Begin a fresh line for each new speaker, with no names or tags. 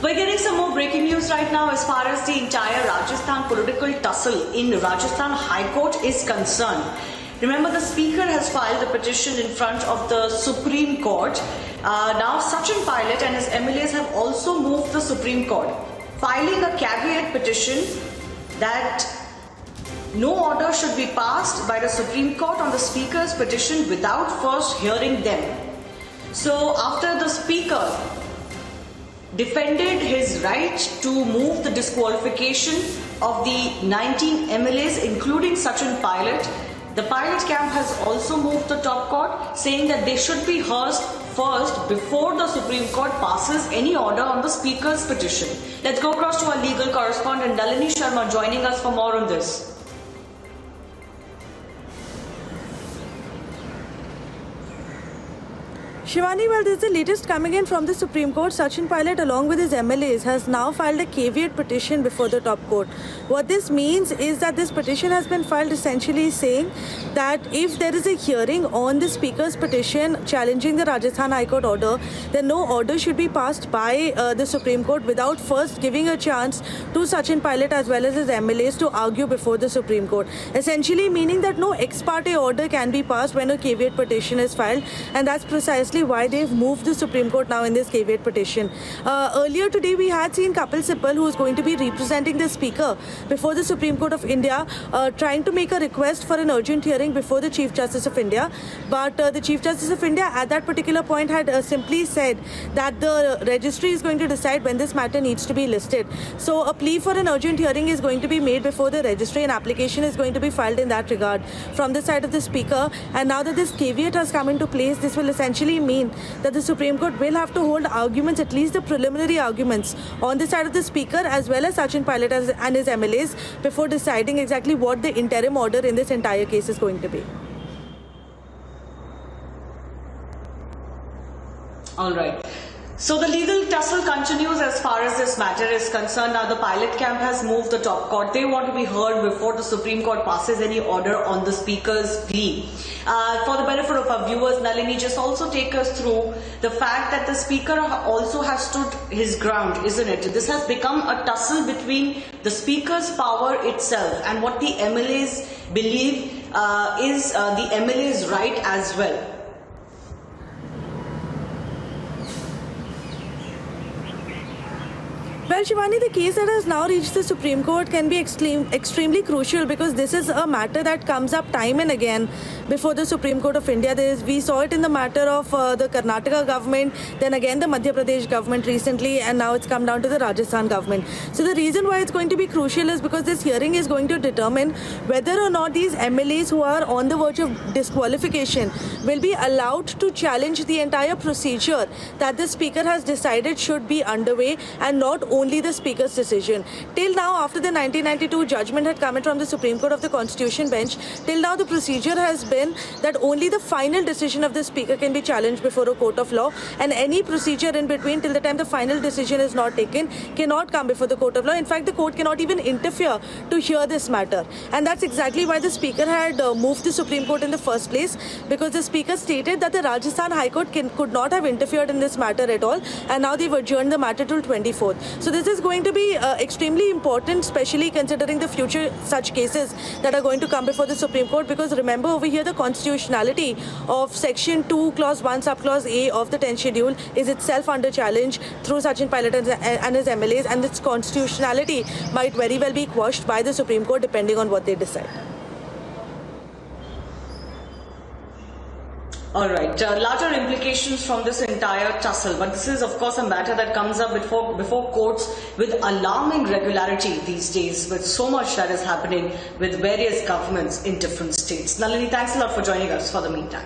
We're getting some more breaking news right now as far as the entire Rajasthan political tussle in Rajasthan High Court is concerned. Remember, the Speaker has filed a petition in front of the Supreme Court. Now, Sachin Pilot and his MLAs have also moved the Supreme Court, filing a caveat petition that no order should be passed by the Supreme Court on the Speaker's petition without first hearing them. So, after the Speaker defended his right to move the disqualification of the 19 MLAs, including Sachin Pilot, the Pilot camp has also moved the top court, saying that they should be heard first before the Supreme Court passes any order on the Speaker's petition. Let's go across to our legal correspondent Nalini Sharma joining us for more on this.
Shivani, well, this is the latest coming in from the Supreme Court. Sachin Pilot, along with his MLAs, has now filed a caveat petition before the top court. What this means is that this petition has been filed essentially saying that if there is a hearing on the Speaker's petition challenging the Rajasthan High Court order, then no order should be passed by the Supreme Court without first giving a chance to Sachin Pilot as well as his MLAs to argue before the Supreme Court. Essentially meaning that no ex parte order can be passed when a caveat petition is filed, and that's precisely why they've moved the Supreme Court now in this caveat petition. Earlier today we had seen Kapil Sibal, who is going to be representing the Speaker before the Supreme Court of India, trying to make a request for an urgent hearing before the Chief Justice of India. But the Chief Justice of India at that particular point had simply said that the registry is going to decide when this matter needs to be listed. So a plea for an urgent hearing is going to be made before the registry. An application is going to be filed in that regard from the side of the Speaker. And now that this caveat has come into place, this will essentially mean that the Supreme Court will have to hold arguments, at least the preliminary arguments, on the side of the Speaker as well as Sachin Pilot and his MLAs before deciding exactly what the interim order in this entire case is going to be.
All right. So the legal tussle continues as far as this matter is concerned. Now the Pilot camp has moved the top court. They want to be heard before the Supreme Court passes any order on the Speaker's plea. For the benefit of our viewers, Nalini, just also take us through the fact that the Speaker also has stood his ground, isn't it? This has become a tussle between the Speaker's power itself and what the MLAs believe is the MLA's right as well.
Well, Shivani, the case that has now reached the Supreme Court can be extremely crucial because this is a matter that comes up time and again before the Supreme Court of India. We saw it in the matter of the Karnataka government, then again the Madhya Pradesh government recently, and now it's come down to the Rajasthan government. So the reason why it's going to be crucial is because this hearing is going to determine whether or not these MLAs who are on the verge of disqualification will be allowed to challenge the entire procedure that the Speaker has decided should be underway, and not only the Speaker's decision. Till now, after the 1992 judgment had come in from the Supreme Court of the Constitution bench, till now the procedure has been that only the final decision of the Speaker can be challenged before a court of law, and any procedure in between till the time the final decision is not taken cannot come before the court of law. In fact, the court cannot even interfere to hear this matter. And that's exactly why the Speaker had moved the Supreme Court in the first place, because the Speaker stated that the Rajasthan High Court could not have interfered in this matter at all, and now they've adjourned the matter till 24th. So this is going to be extremely important, especially considering the future such cases that are going to come before the Supreme Court, because remember over here the constitutionality of Section 2, Clause 1, Subclause A of the 10th Schedule is itself under challenge through Sachin Pilot and his MLAs, and its constitutionality might very well be quashed by the Supreme Court depending on what they decide.
All right, larger implications from this entire tussle, but this is of course a matter that comes up before courts with alarming regularity these days, with so much that is happening with various governments in different states. Nalini, thanks a lot for joining us for the meantime.